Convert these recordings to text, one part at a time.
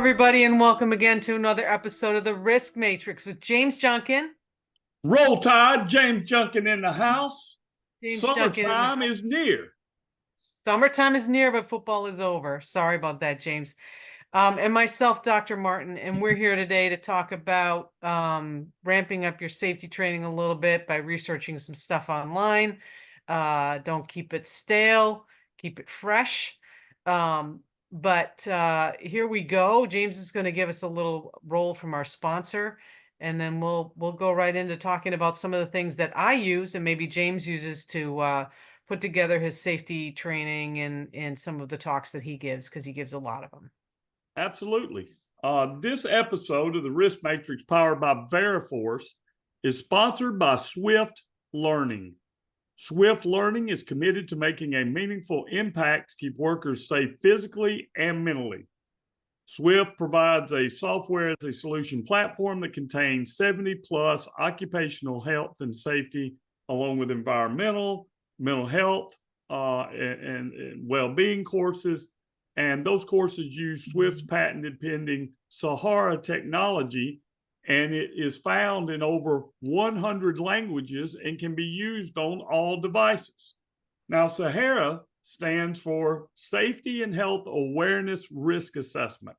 everybody, and welcome again to another episode of the Risk Matrix with James Junkin. Roll Tide, James Junkin in the house. James Junkin in the Summertime is near. Summertime is near, but football is over. Sorry about that, James. And myself, Dr. Martin, and we're here today to talk about ramping up your safety training a little bit by researching some stuff online. Don't keep it stale, keep it fresh. But here we go. James is going to give us a little roll from our sponsor, and then we'll go right into talking about some of the things that I use and maybe James uses to put together his safety training and some of the talks that he gives, because he gives a lot of them. Absolutely. This episode of the Risk Matrix powered by Veriforce is sponsored by Swift Learning. Swift Learning is committed to making a meaningful impact to keep workers safe physically and mentally. Swift provides a software as a solution platform that contains 70 plus occupational health and safety, along with environmental, mental health, and well-being courses. And those courses use Swift's patented pending Sahara technology, and it is found in over 100 languages and can be used on all devices. Now, Sahara stands for Safety and Health Awareness Risk Assessment,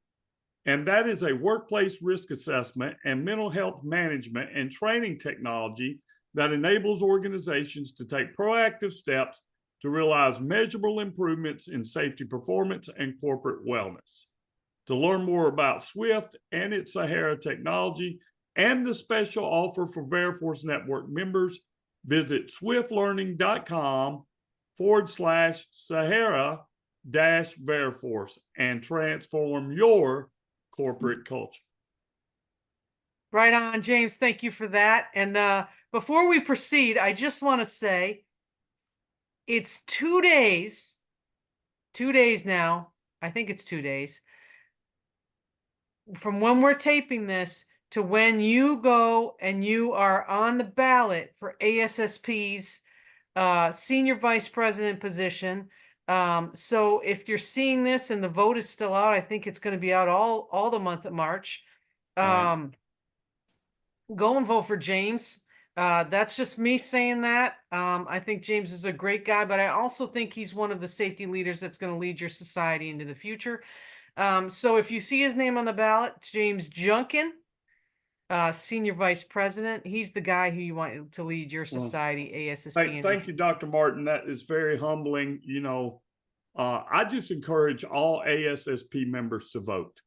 and that is a workplace risk assessment and mental health management and training technology that enables organizations to take proactive steps to realize measurable improvements in safety performance and corporate wellness. To learn more about Swift and its Sahara technology and the special offer for Veriforce Network members, visit swiftlearning.com/Sahara-Veriforce and transform your corporate culture. Right on, James. Thank you for that. And before we proceed, I just want to say it's 2 days now. I think it's 2 days from when we're taping this to when you go and you are on the ballot for ASSP's senior vice president position. So if you're seeing this and the vote is still out, I think it's going to be out all the month of March. Right. Go and vote for James. That's just me saying that. I think James is a great guy, but I also think he's one of the safety leaders that's going to lead your society into the future. So if you see his name on the ballot, James Junkin, Senior Vice President, he's the guy who you want to lead your society, ASSP. Thank you, Dr. Martin. That is very humbling. I just encourage all ASSP members to vote.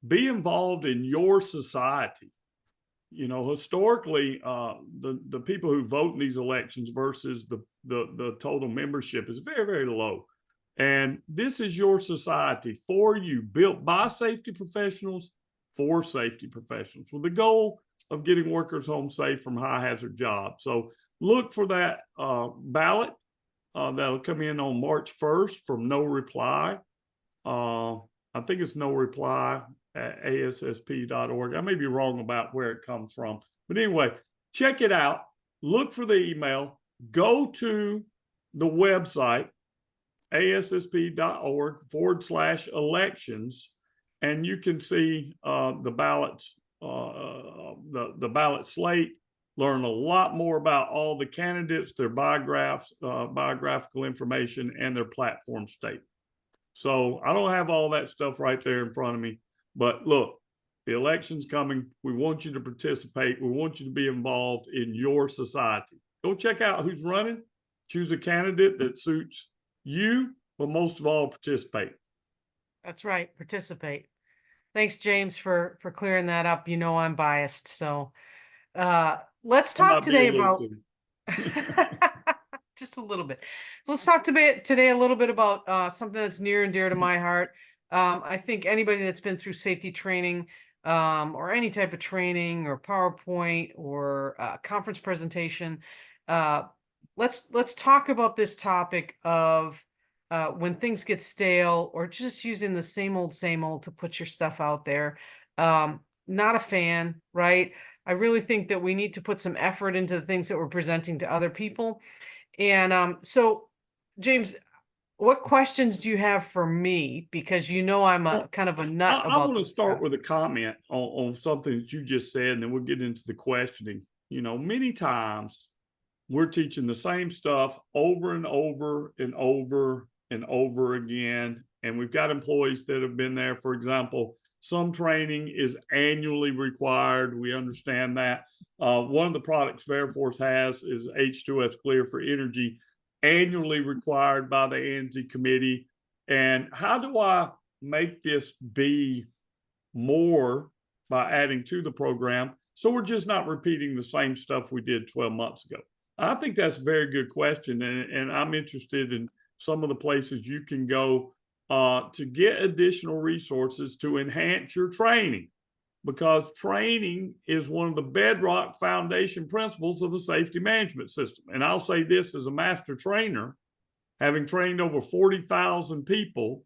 Be involved in your society. Historically, the people who vote in these elections versus the total membership is very, very low. And this is your society for you, built by safety professionals for safety professionals, with the goal of getting workers home safe from high hazard jobs. So look for that ballot that'll come in on March 1st from No Reply. I think it's No Reply at ASSP.org. I may be wrong about where it comes from. But anyway, check it out. Look for the email. Go to the website, ASSP.org/elections, and you can see the ballots, the ballot slate, learn a lot more about all the candidates, their biographical information, and their platform statement. So I don't have all that stuff right there in front of me. But look, the election's coming. We want you to participate. We want you to be involved in your society. Go check out who's running. Choose a candidate that suits you, but most of all, participate. That's right. Participate. Thanks, James, for clearing that up. I'm biased. So let's talk today about just a little bit. So let's talk today a little bit about something that's near and dear to my heart. I think anybody that's been through safety training or any type of training or PowerPoint or conference presentation, let's talk about this topic of when things get stale or just using the same old to put your stuff out there. Not a fan, right? I really think that we need to put some effort into the things that we're presenting to other people. And so, James, what questions do you have for me? Because you know I'm a Well, kind of a nut I about want to this start stuff. with a comment on something that you just said, and then we'll get into the questioning. Many times we're teaching the same stuff over and over and over and over again. And we've got employees that have been there. For example, some training is annually required. We understand that. One of the products Veriforce has is H2S Clear for Energy, annually required by the Energy Committee. And how do I make this be more by adding to the program so we're just not repeating the same stuff we did 12 months ago? I think that's a very good question, and I'm interested in some of the places you can go to get additional resources to enhance your training, because training is one of the bedrock foundation principles of the safety management system. And I'll say this as a master trainer, having trained over 40,000 people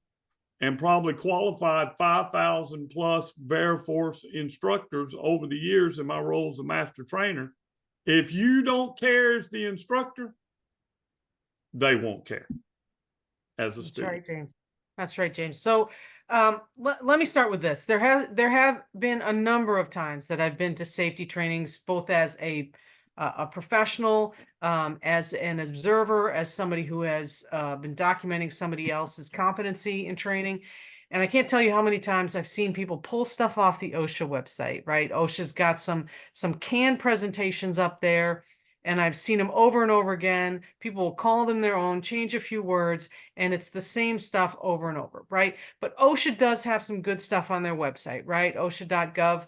and probably qualified 5,000 plus Veriforce instructors over the years in my role as a master trainer. If you don't care as the instructor, they won't care as a That's student. right, James. That's right, James. So let me start with this. There have been a number of times that I've been to safety trainings, both as a professional, as an observer, as somebody who has been documenting somebody else's competency in training. And I can't tell you how many times I've seen people pull stuff off the OSHA website, right? OSHA's got some canned presentations up there, and I've seen them over and over again. People will call them their own, change a few words, and it's the same stuff over and over, right? But OSHA does have some good stuff on their website, right? OSHA.gov.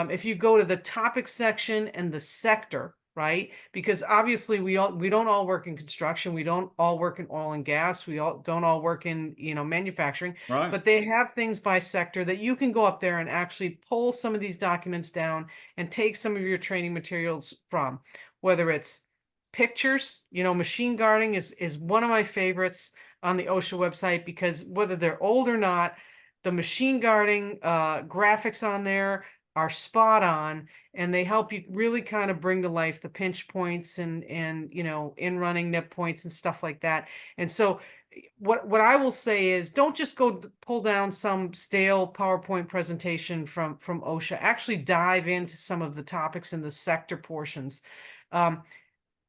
If you go to the topic section and the sector, right? Because obviously we don't all work in construction, we don't all work in oil and gas, we don't all work in manufacturing, Right. but they have things by sector that you can go up there and actually pull some of these documents down and take some of your training materials from, whether it's pictures. Machine guarding is one of my favorites on the OSHA website, because whether they're old or not, the machine guarding graphics on there are spot on, and they help you really kind of bring to life the pinch points and in running nip points and stuff like that. And so what I will say is, don't just go pull down some stale PowerPoint presentation from OSHA. Actually dive into some of the topics in the sector portions. um,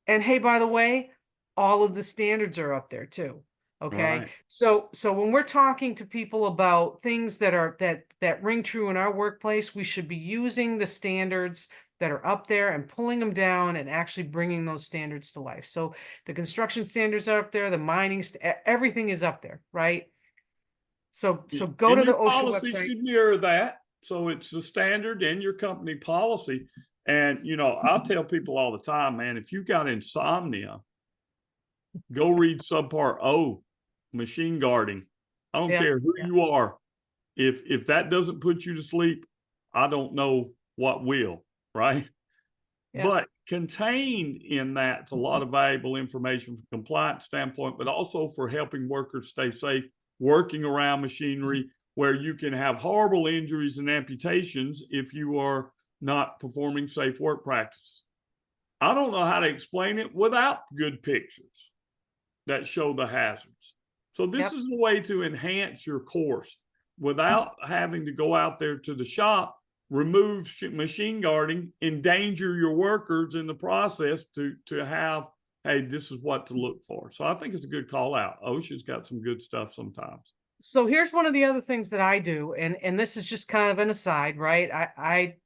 and hey, by the way, all of the standards are up there too. Okay. Right. So when we're talking to people about things that ring true in our workplace, we should be using the standards that are up there and pulling them down and actually bringing those standards to life. So the construction standards are up there, the mining, everything is up there, right? So go And to the your OSHA policy website. should mirror that. So it's the standard and your company policy. And, I'll tell people all the time, man, if you got insomnia, go read subpart O, machine guarding. I don't Yeah, care who yeah, you are. If that doesn't put you to sleep, I don't know what will, right? yeah. But contained in that's a lot of valuable information from a compliance standpoint, but also for helping workers stay safe, working around machinery where you can have horrible injuries and amputations if you are not performing safe work practices. I don't know how to explain it without good pictures that show the hazards. So this Yep. is a way to enhance your course without having to go out there to the shop, remove machine guarding, endanger your workers in the process to have, hey, this is what to look for. So I think it's a good call out. OSHA's got some good stuff sometimes. So here's one of the other things that I do, and this is just kind of an aside, right?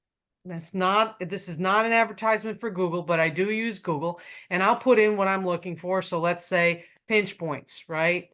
This is not an advertisement for Google, but I do use Google, and I'll put in what I'm looking for. So let's say pinch points, right?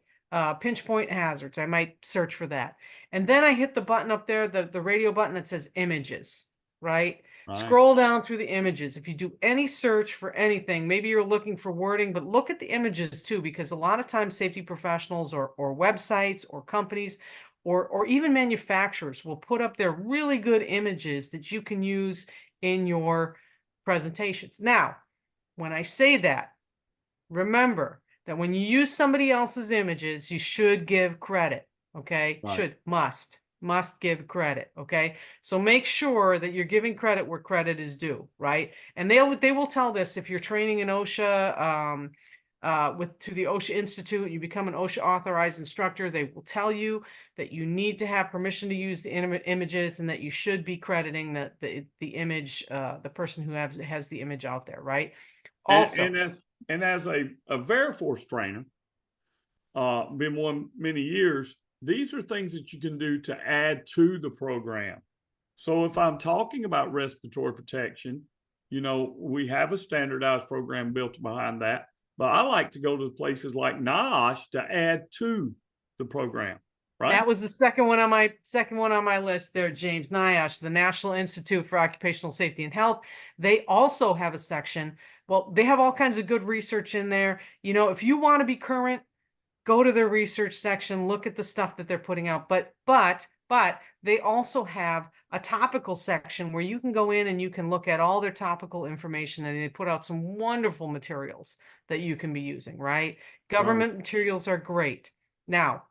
Pinch point hazards. I might search for that. And then I hit the button up there, the radio button that says images, right? Right. Scroll down through the images. If you do any search for anything, maybe you're looking for wording, but look at the images too, because a lot of times safety professionals or websites or companies or even manufacturers will put up their really good images that you can use in your presentations. Now, when I say that, remember that when you use somebody else's images, you should give credit. Okay. Right. Should, must give credit. Okay. So make sure that you're giving credit where credit is due, right? And they will tell this if you're training in OSHA, to the OSHA Institute, you become an OSHA authorized instructor. They will tell you that you need to have permission to use the images, and that you should be crediting the image, the person who has the image out there, right? Also, and as a Veriforce trainer, been one many years, these are things that you can do to add to the program. So if I'm talking about respiratory protection, we have a standardized program built behind that, but I like to go to places like NIOSH to add to the program, right? That was the second one on my list there, James. NIOSH, the National Institute for Occupational Safety and Health. They also have a section. Well, they have all kinds of good research in there. If you want to be current, go to their research section, look at the stuff that they're putting out. But they also have a topical section where you can go in and you can look at all their topical information, and they put out some wonderful materials that you can be using, right? Government materials are great. Now,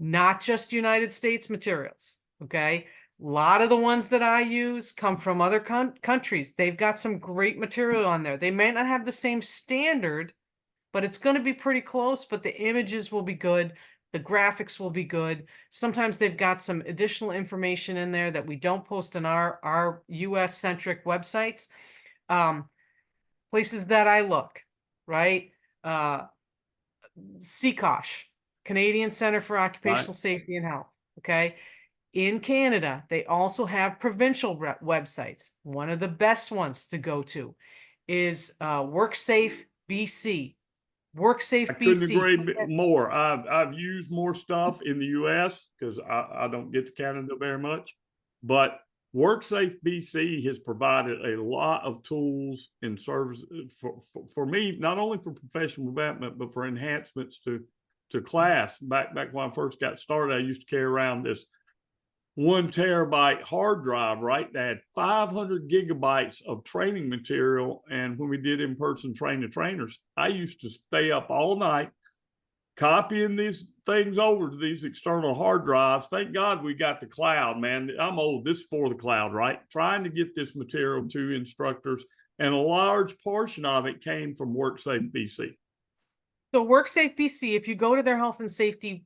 not just United States materials, okay? A lot of the ones that I use come from other countries. They've got some great material on there. They may not have the same standard, but it's going to be pretty close, but the images will be good. The graphics will be good. Sometimes they've got some additional information in there that we don't post on our US-centric websites. Places that I look, right? CSHO, Canadian Center for Occupational Safety and Health, okay? In Canada, they also have provincial websites. One of the best ones to go to is WorkSafe BC. WorkSafe I couldn't BC. agree more. I've used more stuff in the U.S. because I don't get to Canada very much, but WorkSafe BC has provided a lot of tools and services for me, not only for professional development, but for enhancements to class. Back when I first got started, I used to carry around this 1 terabyte hard drive, right? That had 500 gigabytes of training material. And when we did in-person train the trainers, I used to stay up all night copying these things over to these external hard drives. Thank God we got the cloud, man. I'm old. This is for the cloud, right? Trying to get this material to instructors. And a large portion of it came from WorkSafe BC. So WorkSafe BC, if you go to their health and safety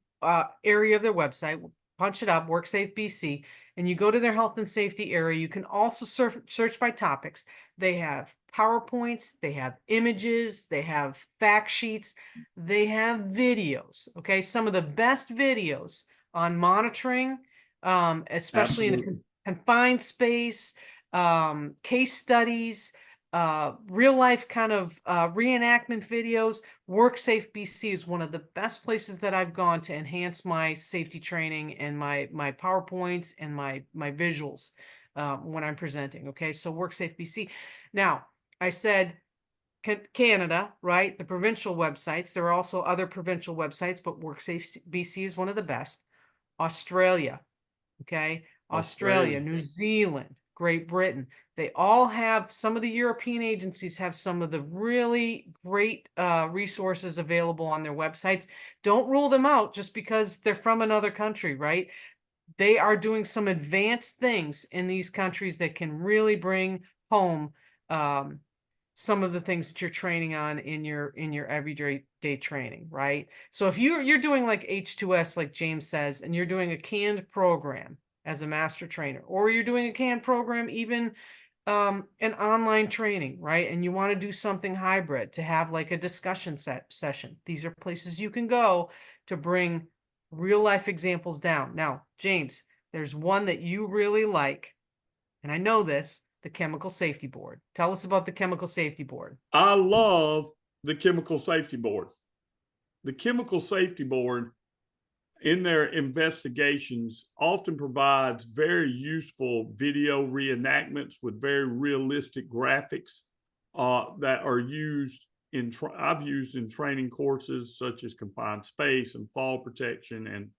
area of their website, punch it up, WorkSafe BC, and you go to their health and safety area, you can also search by topics. They have PowerPoints, they have images, they have fact sheets, they have videos, okay? Some of the best videos on monitoring, especially in a confined space, case studies, real life kind of reenactment videos. WorkSafe BC is one of the best places that I've gone to enhance my safety training and my PowerPoints and my visuals when I'm presenting. Okay, so WorkSafe BC. Now, I said Canada, right? The provincial websites. There are also other provincial websites, but WorkSafe BC is one of the best. Australia, okay? Australia, New Zealand, Great Britain. They all have, some of the European agencies have some of the really great resources available on their websites. Don't rule them out just because they're from another country, right? They are doing some advanced things in these countries that can really bring home some of the things that you're training on in your everyday training, right? So if you're doing like H2S, like James says, and you're doing a canned program as a master trainer, or you're doing a canned program, even an online training, right? And you want to do something hybrid to have like a discussion session. These are places you can go to bring real life examples down. Now, James, there's one that you really like, and I know this, the Chemical Safety Board. Tell us about the Chemical Safety Board. I love the Chemical Safety Board. The Chemical Safety Board, in their investigations, often provides very useful video reenactments with very realistic graphics that are used I've used in training courses such as confined space and fall protection and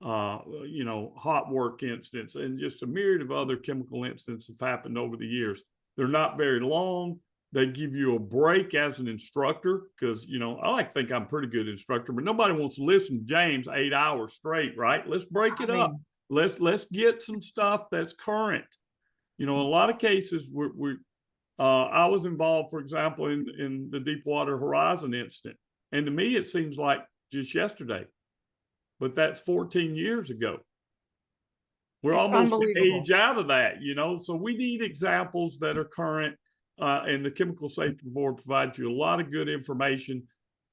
hot work incidents and just a myriad of other chemical incidents have happened over the years. They're not very long. They give you a break as an instructor because, I like to think I'm a pretty good instructor, but nobody wants to listen to James 8 hours straight, right? Let's break it up. Let's get some stuff that's current. In a lot of cases, I was involved, for example, in the Deepwater Horizon incident. And to me, it seems like just yesterday, but that's 14 years ago. We're It's almost an unbelievable. age out of that, you know? So we need examples that are current. And the Chemical Safety Board provides you a lot of good information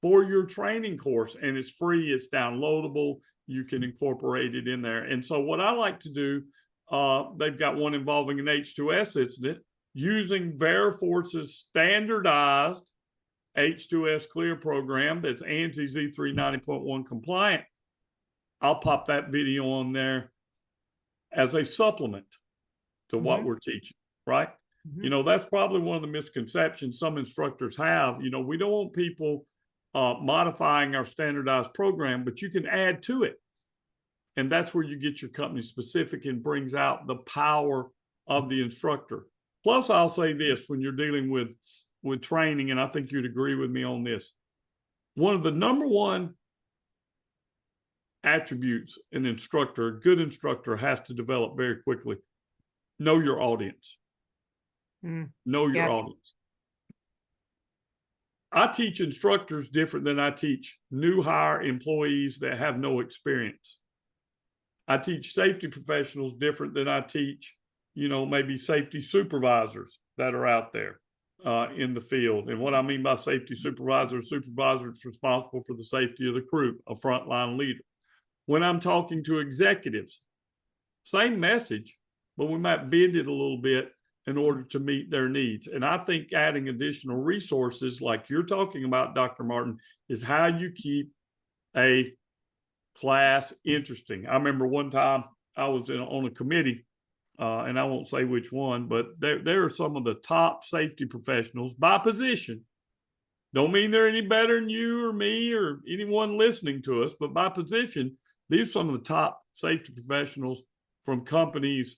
for your training course, and it's free, it's downloadable, you can incorporate it in there. And so what I like to do, they've got one involving an H2S incident using Veriforce's standardized H2S clear program that's ANSI Z390.1 compliant. I'll pop that video on there as a supplement to what we're teaching, right? You know, that's probably one of the misconceptions some instructors have. You know, we don't want people modifying our standardized program, but you can add to it. And that's where you get your company specific and brings out the power of the instructor. Plus, I'll say this, when you're dealing with training, and I think you'd agree with me on this, one of the number one attributes an instructor, a good instructor, has to develop very quickly: know your audience. Know your audience. I teach instructors different than I teach new hire employees that have no experience. I teach safety professionals different than I teach, you know, maybe safety supervisors that are out there in the field. And what I mean by safety supervisor is responsible for the safety of the crew, a frontline leader. When I'm talking to executives, same message, but we might bend it a little bit in order to meet their needs. And I think adding additional resources like you're talking about, Dr. Martin, is how you keep a class interesting. I remember one time I was on a committee, and I won't say which one, but there are some of the top safety professionals by position. Don't mean they're any better than you or me or anyone listening to us, but by position, these are some of the top safety professionals from companies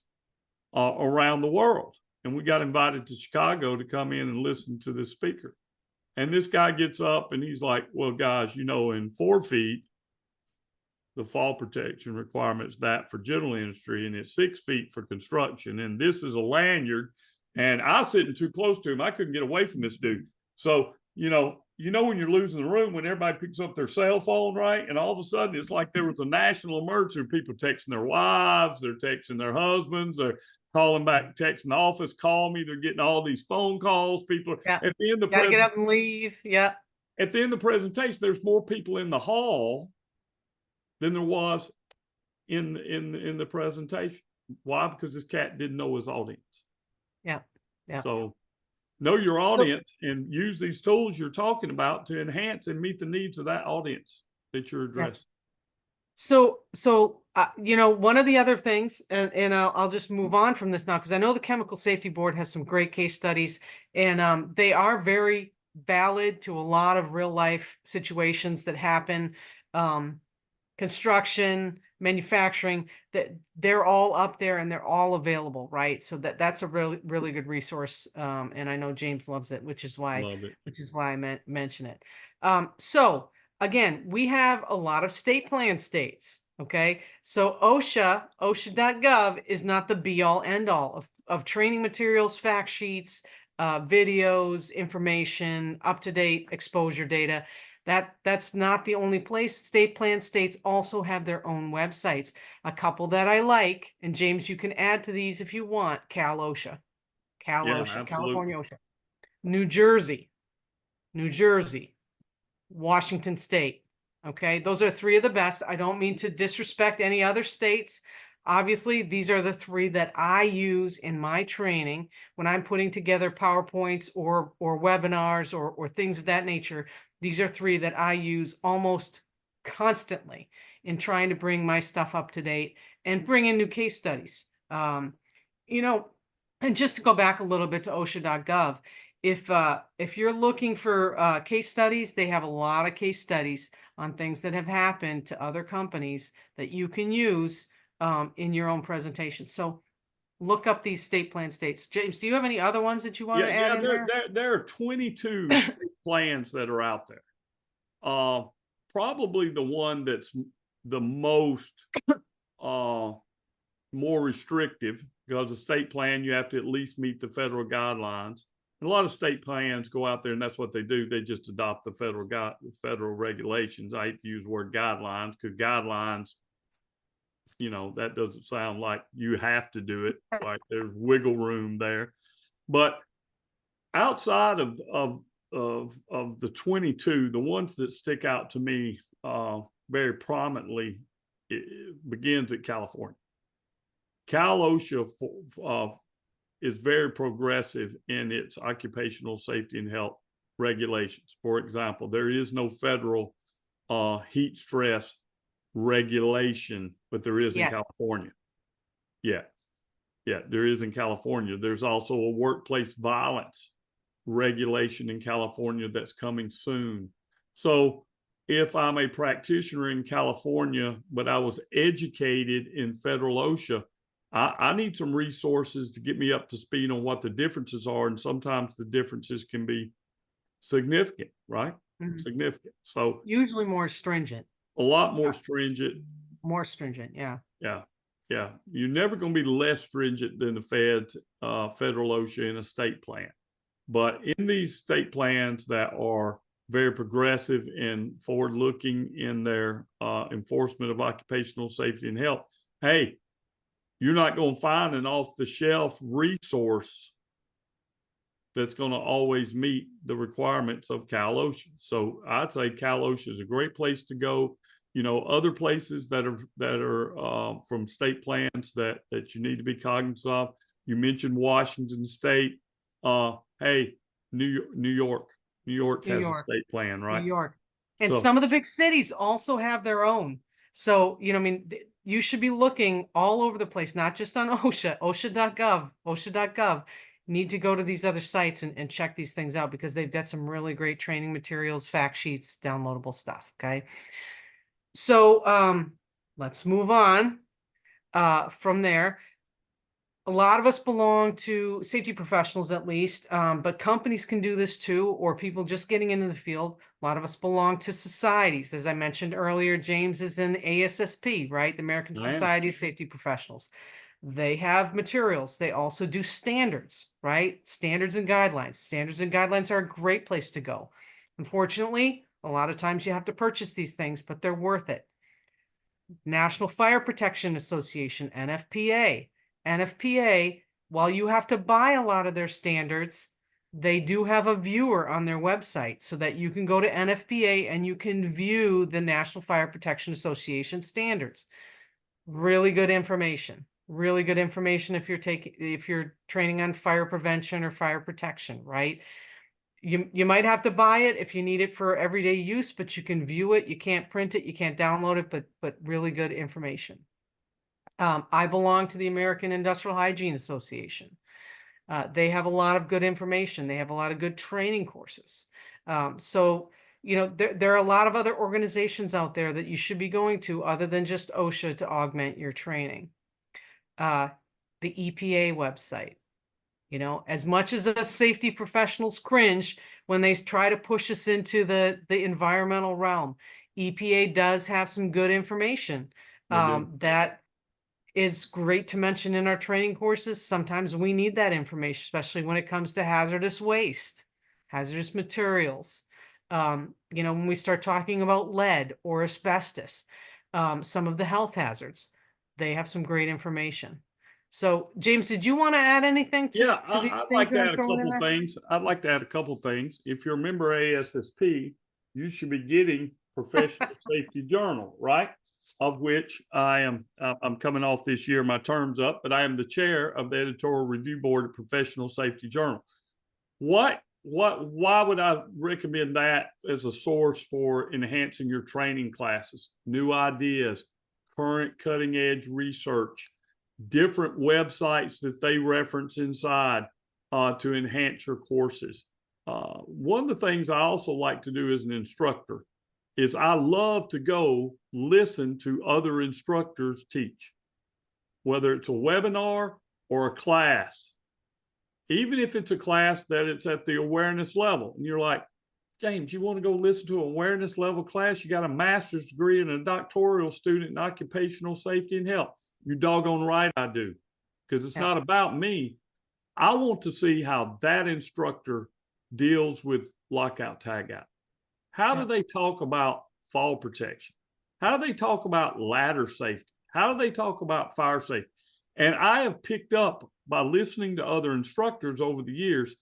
around the world. And we got invited to Chicago to come in and listen to this speaker. And this guy gets up and he's like, well, guys, you know, in 4 feet, the fall protection requirements that for general industry, and it's 6 feet for construction. And this is a lanyard. And I was sitting too close to him. I couldn't get away from this dude. So, you know when you're losing the room when everybody picks up their cell phone, right? And all of a sudden it's like there was a national emergency. People texting their wives, they're texting their husbands, they're calling back, texting the office, call me. They're getting all these phone calls. People at the end of the gotta get up and leave. Yeah. At the end of the presentation, there's more people in the hall than there was in the presentation. Why? Because this cat didn't know his audience. Yeah. So know your audience and use these tools you're talking about to enhance and meet the needs of that audience that you're addressing. So you know, one of the other things, and I'll just move on from this now, because I know the Chemical Safety Board has some great case studies, and they are very valid to a lot of real life situations that happen, construction, manufacturing, that they're all up there and they're all available, right? So that's a really, really good resource. And I know James loves it, which is why I mention it. So again, we have a lot of state plan states. Okay. So OSHA.gov is not the be all end all of training materials, fact sheets, videos, information, up-to-date exposure data. That's not the only place. State plan states also have their own websites. A couple that I like, and James, you can add to these if you want. California OSHA, New Jersey, Washington State. Okay, those are 3 of the best. I don't mean to disrespect any other states. Obviously, these are the 3 that I use in my training when I'm putting together PowerPoints or webinars or things of that nature. These are 3 that I use almost constantly in trying to bring my stuff up to date and bring in new case studies. You know, and just to go back a little bit to OSHA.gov, if you're looking for case studies, they have a lot of case studies on things that have happened to other companies that you can use in your own presentation. So look up these state plan states. James, do you have any other ones that you want to add in there? There are 22 state plans that are out there. Probably the one that's the most more restrictive, because the state plan, you have to at least meet the federal guidelines. A lot of state plans go out there, and that's what they do. They just adopt the federal regulations. I hate to use the word guidelines, because guidelines, that doesn't sound like you have to do it. Like there's wiggle room there. But outside of the 22, the ones that stick out to me very prominently, it begins at California. Cal OSHA is very progressive in its occupational safety and health regulations. For example, there is no federal heat stress regulation, but there is in California. Yeah, there is in California. There's also a workplace violence regulation in California that's coming soon. So if I'm a practitioner in California, but I was educated in federal OSHA, I need some resources to get me up to speed on what the differences are. And sometimes the differences can be significant, right? Mhm. Significant. So Usually more stringent. a lot more stringent. More stringent, yeah. Yeah. Yeah. You're never going to be less stringent than the federal OSHA in a state plan. But in these state plans that are very progressive and forward-looking in their enforcement of occupational safety and health, hey, you're not going to find an off-the-shelf resource that's going to always meet the requirements of Cal OSHA. So I'd say Cal OSHA is a great place to go. Other places that are from state plans that you need to be cognizant of. You mentioned Washington State. Hey, New York has a state plan, right? New York. And So, some of the big cities also have their own. So, you should be looking all over the place, not just on OSHA, OSHA.gov. Need to go to these other sites and check these things out, because they've got some really great training materials, fact sheets, downloadable stuff. Okay. So let's move on from there. A lot of us belong to safety professionals, at least, but companies can do this too, or people just getting into the field. A lot of us belong to societies. As I mentioned earlier, James is in ASSP, right? The American Society of Safety Professionals. They have materials. They also do standards, right? Standards and guidelines. Standards and guidelines are a great place to go. Unfortunately, a lot of times you have to purchase these things, but they're worth it. National Fire Protection Association, NFPA. NFPA, while you have to buy a lot of their standards, they do have a viewer on their website so that you can go to NFPA and you can view the National Fire Protection Association standards. Really good information. Really good information if you're training on fire prevention or fire protection, right? You might have to buy it if you need it for everyday use, but you can view it. You can't print it, you can't download it, but really good information. I belong to the American Industrial Hygiene Association. They have a lot of good information. They have a lot of good training courses. So there are a lot of other organizations out there that you should be going to other than just OSHA to augment your training. The EPA website. As much as us safety professionals cringe when they try to push us into the environmental realm, EPA does have some good information that is great to mention in our training courses. Sometimes we need that information, especially when it comes to hazardous waste, hazardous materials. When we start talking about lead or asbestos, some of the health hazards, they have some great information. So, James, did you want to add anything to these I'd things like to that I'm add a throwing in couple there? things. I'd like to add a couple things. If you're a member of ASSP, you should be getting Professional Safety Journal, right? Of which I'm coming off this year, my term's up, but I am the chair of the editorial review board of Professional Safety Journal. Why would I recommend that as a source for enhancing your training classes? New ideas, current cutting edge research, different websites that they reference inside to enhance your courses. One of the things I also like to do as an instructor is I love to go listen to other instructors teach, whether it's a webinar or a class, even if it's a class that it's at the awareness level. And you're like, James, you want to go listen to an awareness level class? You got a master's degree and a doctoral student in occupational safety and health. You're doggone right I do, because it's not about me. I want to see how that instructor deals with lockout, tagout. How do they talk about fall protection? How do they talk about ladder safety? How do they talk about fire safety? And I have picked up by listening to other instructors over the years,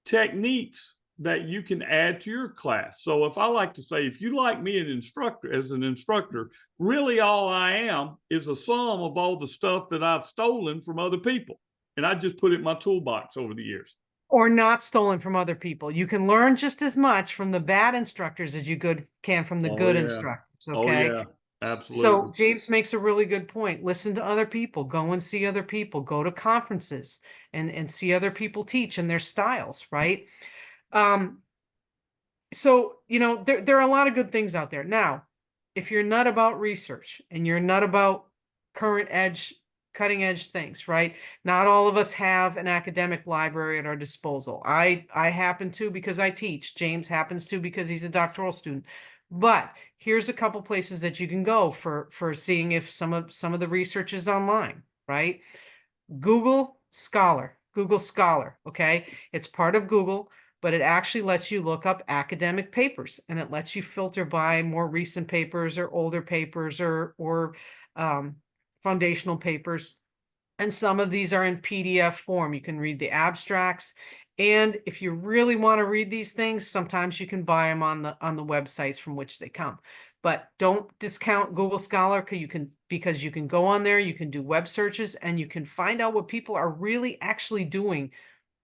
techniques that you can add to your class. So if I like to say, if you like me as an instructor, really all I am is a sum of all the stuff that I've stolen from other people. And I just put it in my toolbox over the years. Or not stolen from other people. You can learn just as much from the bad instructors as you can from the good instructors. Oh, Okay. yeah. So Absolutely. James makes a really good point. Listen to other people, go and see other people, go to conferences and see other people teach and their styles, right? Um, so there are a lot of good things out there. Now, if you're not about research and you're not about cutting edge things, right? Not all of us have an academic library at our disposal. I happen to because I teach. James happens to because he's a doctoral student. But here's a couple places that you can go for seeing if some of the research is online, right? Google Scholar. Google Scholar, okay? It's part of Google, but it actually lets you look up academic papers, and it lets you filter by more recent papers or older papers or foundational papers. And some of these are in PDF form. You can read the abstracts. And if you really want to read these things, sometimes you can buy them on the websites from which they come. But don't discount Google Scholar because you can go on there, you can do web searches, and you can find out what people are really actually doing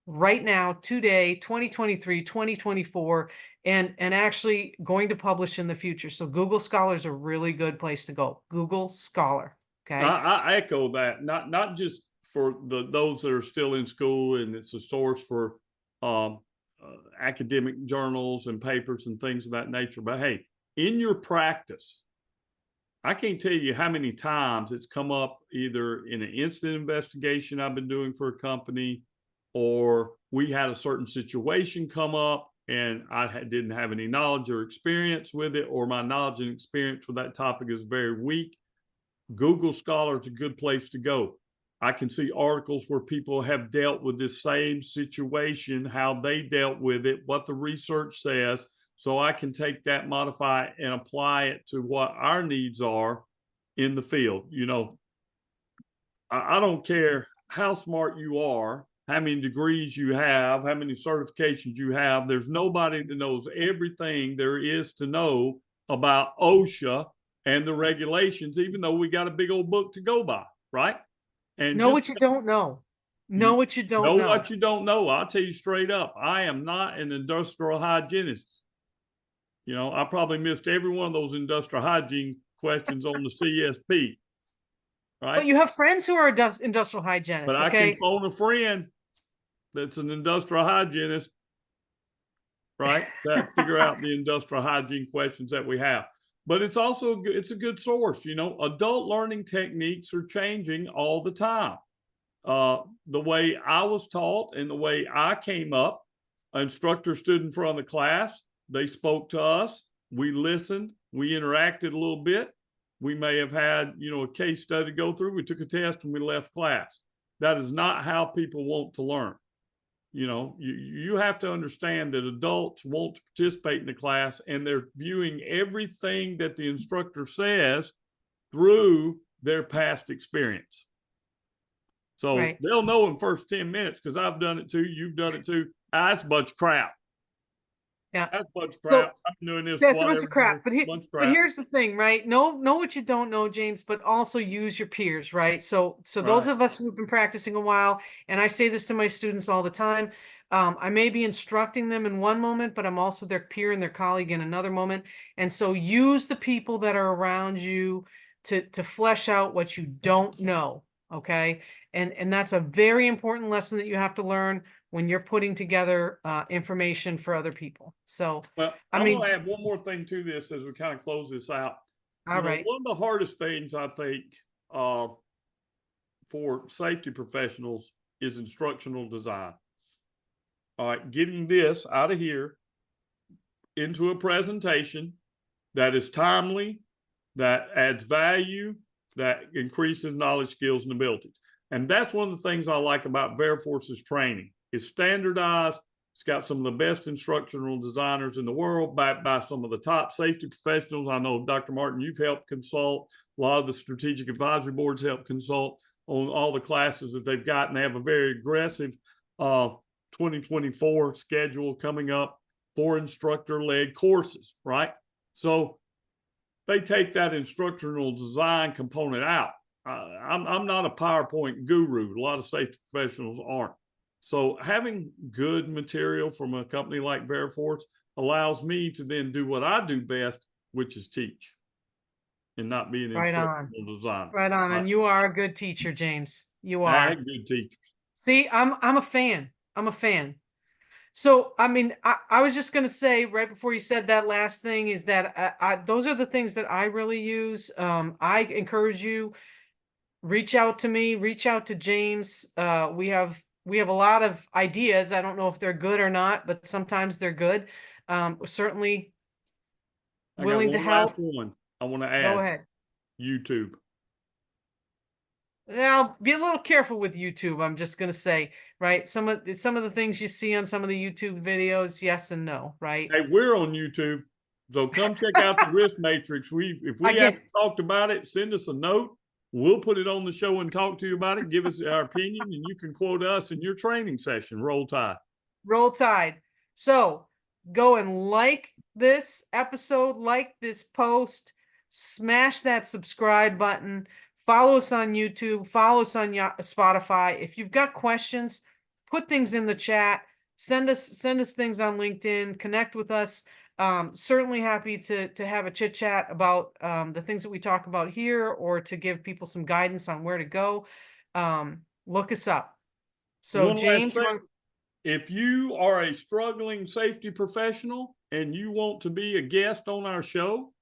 right now, today, 2023, 2024, and actually going to publish in the future. So Google Scholar is a really good place to go. Google Scholar. Okay. I echo that. Not just for those that are still in school, and it's a source for um, academic journals and papers and things of that nature. But hey, in your practice, I can't tell you how many times it's come up either in an incident investigation I've been doing for a company, or we had a certain situation come up and I didn't have any knowledge or experience with it, or my knowledge and experience with that topic is very weak. Google Scholar is a good place to go. I can see articles where people have dealt with this same situation, how they dealt with it, what the research says. So I can take that, modify it, and apply it to what our needs are in the field. I don't care how smart you are, how many degrees you have, how many certifications you have. There's nobody that knows everything there is to know about OSHA and the regulations, even though we got a big old book to go by, right? And Know just what you don't know. Know you what you don't know know. what you don't know. I'll tell you straight up, I am not an industrial hygienist. I probably missed every one of those industrial hygiene questions on the CSP, But right? you have friends who are industrial But hygienists, I can okay? phone a friend that's an industrial hygienist, right? That figure out the industrial hygiene questions that we have. But it's also it's a good source. Adult learning techniques are changing all the time. The way I was taught and the way I came up, an instructor stood in front of the class. They spoke to us. We listened. We interacted a little bit. We may have had, a case study to go through. We took a test and we left class. That is not how people want to learn. You have to understand that adults want to participate in the class, and they're viewing everything that the instructor says through their past experience. So Right. they'll know in first 10 minutes, because I've done it too. You've done it too. That's a bunch of crap. Yeah. That's a bunch of So crap. I'm doing this that's a bunch whatever of crap. year. But Bunch of but crap. here's the thing, right? Know what you don't know, James, but also use your peers, right? So those Right. of us who've been practicing a while, and I say this to my students all the time, I may be instructing them in one moment, but I'm also their peer and their colleague in another moment. And so use the people that are around you to flesh out what you don't know. Okay. And that's a very important lesson that you have to learn when you're putting together information for other people. So, Well, I I'm going mean, to add one more thing to this as we kind of close this out. all right. One of the hardest things I think uh, for safety professionals is instructional design. All right, getting this out of here into a presentation that is timely, that adds value, that increases knowledge, skills, and abilities. And that's one of the things I like about Veriforce's training. It's standardized. It's got some of the best instructional designers in the world, backed by some of the top safety professionals. I know, Dr. Martin, you've helped consult. A lot of the strategic advisory boards help consult on all the classes that they've got, and they have a very aggressive 2024 schedule coming up for instructor-led courses, right? So they take that instructional design component out. I'm not a PowerPoint guru. A lot of safety professionals aren't. So having good material from a company like Veriforce allows me to then do what I do best, which is teach and not be an instructional designer. Right on. And you are a good teacher, James. You I are. had good teachers. See, I'm a fan. I'm a fan. So, I mean, I was just going to say right before you said that last thing is that those are the things that I really use. I encourage you, reach out to me, reach out to James. We have a lot of ideas. I don't know if they're good or not, but sometimes they're good. Certainly willing to help. Last one I want to add. Go ahead. YouTube. Now, be a little careful with YouTube. I'm just going to say, right? Some of the things you see on some of the YouTube videos, yes and no, right? Hey, we're on YouTube, so come check out the risk matrix. If we haven't talked about it, send us a note. We'll put it on the show and talk to you about it. Give us our opinion, and you can quote us in your training session. Roll Tide. Roll Tide. So go and like this episode, like this post, smash that subscribe button, follow us on YouTube, follow us on Spotify. If you've got questions, put things in the chat, send us things on LinkedIn, connect with us. Certainly happy to have a chit chat about the things that we talk about here, or to give people some guidance on where to go. Look us up. So James, if you are a struggling safety professional and you want to be a guest on our show,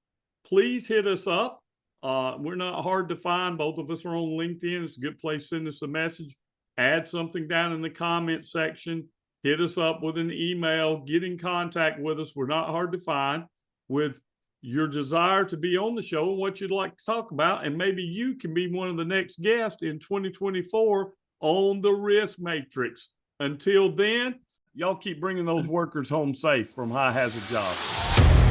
please hit us up. We're not hard to find. Both of us are on LinkedIn. It's a good place to send us a message. Add something down in the comment section. Hit us up with an email. Get in contact with us. We're not hard to find, with your desire to be on the show and what you'd like to talk about. And maybe you can be one of the next guests in 2024 on the Risk Matrix. Until then, y'all keep bringing those workers home safe from high hazard jobs.